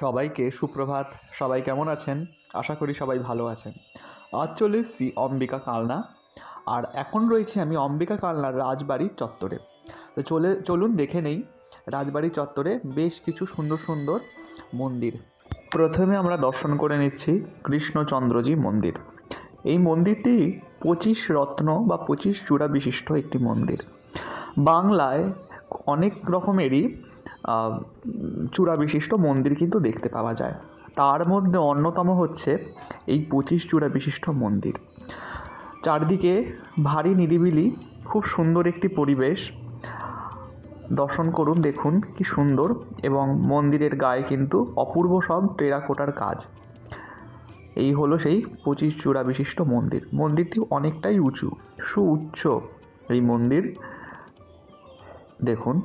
সবাইকে সুপ্রভাত। সবাই কেমন আছেন? আশা করি সবাই ভালো আছেন। আজ চলে এসেছি অম্বিকা কালনা, আর এখন রয়েছে আমি অম্বিকা কালনার রাজবাড়ির চত্বরে। তো চলুন দেখে নেই রাজবাড়ির চত্বরে বেশ কিছু সুন্দর সুন্দর মন্দির। প্রথমে আমরা দর্শন করে নিচ্ছি কৃষ্ণচন্দ্রজি মন্দির। এই মন্দিরটি 25 রত্ন বা 25 চূড়া বিশিষ্ট একটি মন্দির। বাংলায় অনেক রকমেরই চূড়া বিশিষ্ট মন্দির কিন্তু দেখতে পাওয়া যায়। তার মধ্যে অন্যতম হচ্ছে এই 25 চূড়া বিশিষ্ট মন্দির। চারদিকে ভারী নিরিবিলি, খুব সুন্দর একটি পরিবেশ। দর্শন করুন, দেখুন কি সুন্দর। এবং মন্দিরের গায়ে কিন্তু অপূর্ব সব টেরাকোটার কাজ। এই হলো সেই 25 চূড়া বিশিষ্ট মন্দির। মন্দিরটি অনেকটাই উঁচু, সুউচ্চ এই মন্দির, দেখুন।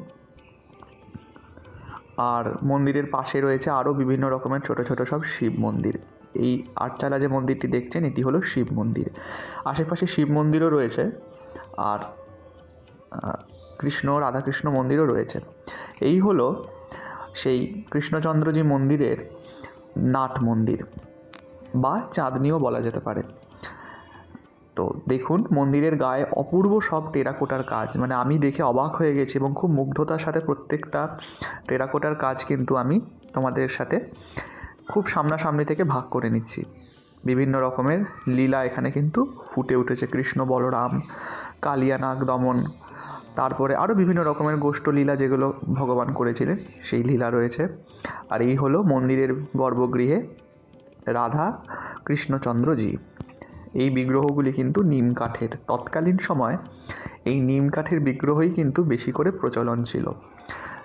আর মন্দিরের পাশে রয়েছে আরও বিভিন্ন রকমের ছোট ছোট সব শিব মন্দির। এই আটচালা যে মন্দিরটি দেখছেন, এটি হলো শিব মন্দির। আশেপাশে শিব মন্দিরও রয়েছে, আর রাধাকৃষ্ণ মন্দিরও রয়েছে। এই হলো সেই কৃষ্ণচন্দ্রজি মন্দিরের নাট মন্দির বা চাঁদনিও বলা যেতে পারে। তো দেখুন, মন্দিরের গায়ে অপূর্ব সব টেরাকোটার কাজ, মানে আমি দেখে অবাক হয়ে গেছি এবং খুব মুগ্ধতার সাথে প্রত্যেকটা টেরাকোটার কাজ কিন্তু আমি তোমাদের সাথে খুব সামনাসামনি থেকে ভাগ করে নিচ্ছি। বিভিন্ন রকমের লীলা এখানে কিন্তু ফুটে উঠেছে। কৃষ্ণ বলরাম, কালিয়া নাগ দমন, তারপরে আরও বিভিন্ন রকমের গোষ্ঠলীলা যেগুলো ভগবান করেছিলেন, সেই লীলা রয়েছে। আর এই হলো মন্দিরের গর্ভগৃহে রাধা কৃষ্ণচন্দ্রজি। এই বিগ্রহগুলি কিন্তু নিম কাঠের। তৎকালীন সময় এই নিম কাঠের বিগ্রহই কিন্তু বেশি করে প্রচলন ছিল।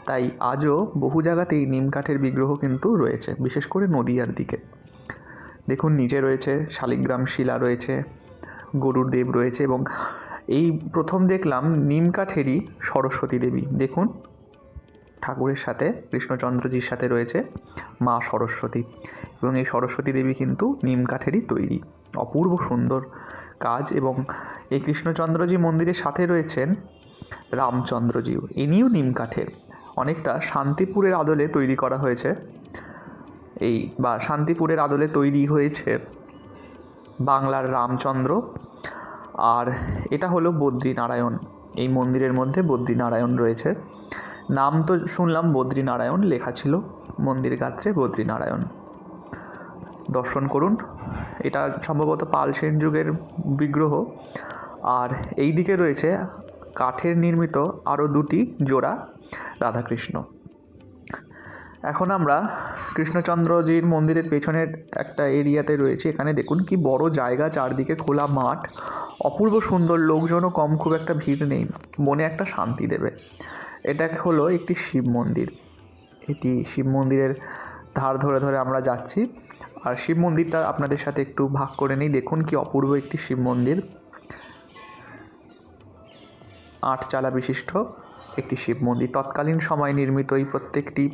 তাই আজও বহু জায়গাতেই নিম কাঠের বিগ্রহ কিন্তু রয়েছে, বিশেষ করে নদিয়ার দিকে। দেখুন, নিচে রয়েছে শালিগ্রাম শিলা, রয়েছে গরুর দেব রয়েছে, এবং এই প্রথম দেখলাম নিম কাঠেরই সরস্বতী দেবী। দেখুন, ঠাকুরের সাথে কৃষ্ণচন্দ্রজির সাথে রয়েছে মা সরস্বতী, এবং এই সরস্বতী দেবী কিন্তু নিম কাঠেরই তৈরি। অপূর্ব সুন্দর কাজ। এবং এই কৃষ্ণচন্দ্রজি মন্দিরের সাথে রয়েছেন রামচন্দ্রজিও, ইনিও নিম কাঠের। অনেকটা শান্তিপুরের আদলে তৈরি করা হয়েছে শান্তিপুরের আদলে তৈরি হয়েছে বাংলার রামচন্দ্র। আর এটা হলো বদ্রীনারায়ণ। এই মন্দিরের মধ্যে বদ্রীনারায়ণ রয়েছে। নাম তো শুনলাম বদ্রীনারায়ণ, লেখা ছিল মন্দির গাত্রে বদ্রীনারায়ণ। দর্শন করুন। এটা সম্ভবত পাল সেন যুগের বিগ্রহ। আর এই দিকে রয়েছে কাঠের নির্মিত আরও দুটি জোড়া রাধাকৃষ্ণ। এখন আমরা কৃষ্ণচন্দ্রজির মন্দিরের পেছনের একটা এরিয়াতে রয়েছে। এখানে দেখুন কি বড় জায়গা, চারদিকে খোলা মাঠ, অপূর্ব সুন্দর। লোকজনও কম, খুব একটা ভিড় নেই, মনে একটা শান্তি দেবে। এটা হলো একটি শিব মন্দির। এটি শিব মন্দিরের ধার ধরে ধরে আমরা যাচ্ছি, আর শিব মন্দিরটা আপনাদের সাথে একটু ভাগ করে নিই। দেখুন কি অপূর্ব একটি শিব মন্দির, আটচালা বিশিষ্ট একটি শিব মন্দির। তৎকালীন সময় নির্মিত এই প্রত্যেকটি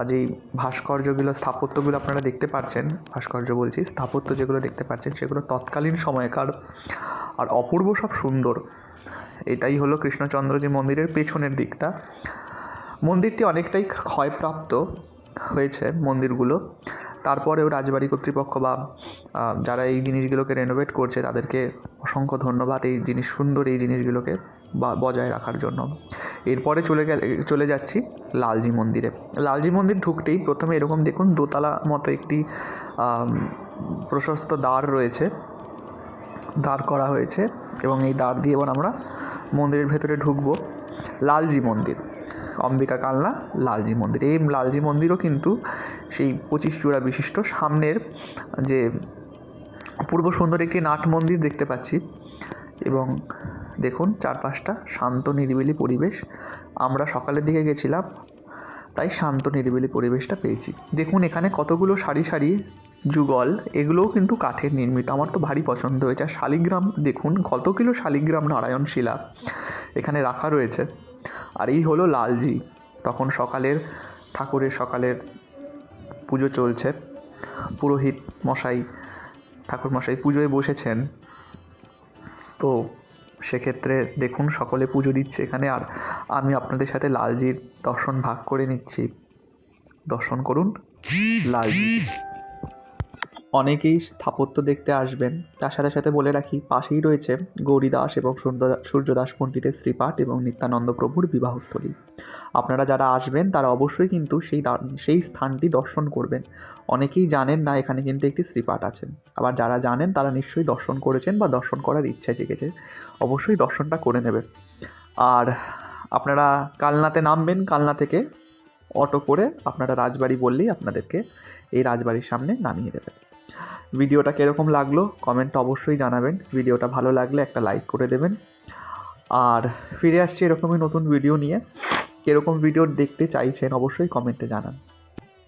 যেই ভাস্কর্যগুলো, স্থাপত্যগুলো আপনারা দেখতে পাচ্ছেন, ভাস্কর্য বলছি, স্থাপত্য যেগুলো দেখতে পাচ্ছেন, সেগুলো তৎকালীন সময়কার, আর অপূর্ব সব সুন্দর। এটাই হলো কৃষ্ণচন্দ্রজি মন্দিরের পেছনের দিকটা। মন্দিরটি অনেকটাই ক্ষয়প্রাপ্ত হয়েছে মন্দিরগুলো। তারপরেও রাজবাড়ি কর্তৃপক্ষ বা যারা এই জিনিসগুলোকে রেনোভেট করছে, তাদেরকে অসংখ্য ধন্যবাদ এই জিনিসগুলোকে বজায় রাখার জন্য। এরপরে চলে যাচ্ছি লালজি মন্দিরে। লালজি মন্দির ঢুকতেই প্রথমে এরকম দেখুন দোতলা মতো একটি প্রশস্ত দ্বার রয়েছে, দাঁড় করা হয়েছে, এবং এই দ্বার দিয়ে এবার আমরা মন্দিরের ভেতরে ঢুকবো। লালজি মন্দির, অম্বিকা কালনা লালজি মন্দির। এই লালজি মন্দিরও কিন্তু সেই 25 চূড়া বিশিষ্ট। সামনের যে অপূর্ব সুন্দর একটি নাট মন্দির দেখতে পাচ্ছি, এবং দেখুন চারপাশটা শান্ত নিরিবিলি পরিবেশ। আমরা সকালের দিকে গেছিলাম, তাই শান্ত নিরিবিলি পরিবেশটা পেয়েছি। দেখুন এখানে কতগুলো সারি সারি যুগল, এগুলোও কিন্তু কাঠের নির্মিত। আমার তো ভারী পছন্দ হয়েছে। আর শালিগ্রাম দেখুন, কত কিলো শালিগ্রাম নারায়ণ শিলা এখানে রাখা রয়েছে। আর এই হলো লালজি। তখন ঠাকুরের সকালের পুজো চলছে। পুরোহিত মশাই, ঠাকুর মশাই পুজোয় বসেছেন। তো সেক্ষেত্রে দেখুন সকলে পুজো দিচ্ছে এখানে, আর আমি আপনাদের সাথে লালজির দর্শন ভাগ করে নিচ্ছি। দর্শন করুন। লালজি। অনেকেই স্থাপত্য দেখতে আসবেন। তার সাথে সাথে বলে রাখি, পাশেই রয়েছে গৌরীদাস এবং সূর্যদাস পণ্ডিতের শ্রীপাঠ এবং নিত্যানন্দ প্রভুর বিবাহস্থলী। আপনারা যারা আসবেন তারা অবশ্যই কিন্তু সেই স্থানটি দর্শন করবেন। অনেকেই জানেন না এখানে কিন্তু একটি শ্রীপাঠ আছে। আবার যারা জানেন তারা নিশ্চয়ই দর্শন করেছেন বা দর্শন করার ইচ্ছা জেগেছে, অবশ্যই দর্শনটা করে নেবেন। আর আপনারা কালনাতে নামবেন, কালনা থেকে অটো করে আপনারা রাজবাড়ি বললেই আপনাদেরকে এই রাজবাড়ির সামনে নামিয়ে দেবে। ভিডিওটা কীরকম লাগলো কমেন্টটা অবশ্যই জানাবেন। ভিডিওটা ভালো লাগলে একটা লাইক করে দেবেন। আর ফিরে আসছি এরকমই নতুন ভিডিও নিয়ে। কীরকম ভিডিও দেখতে চাইছেন অবশ্যই কমেন্টে জানান।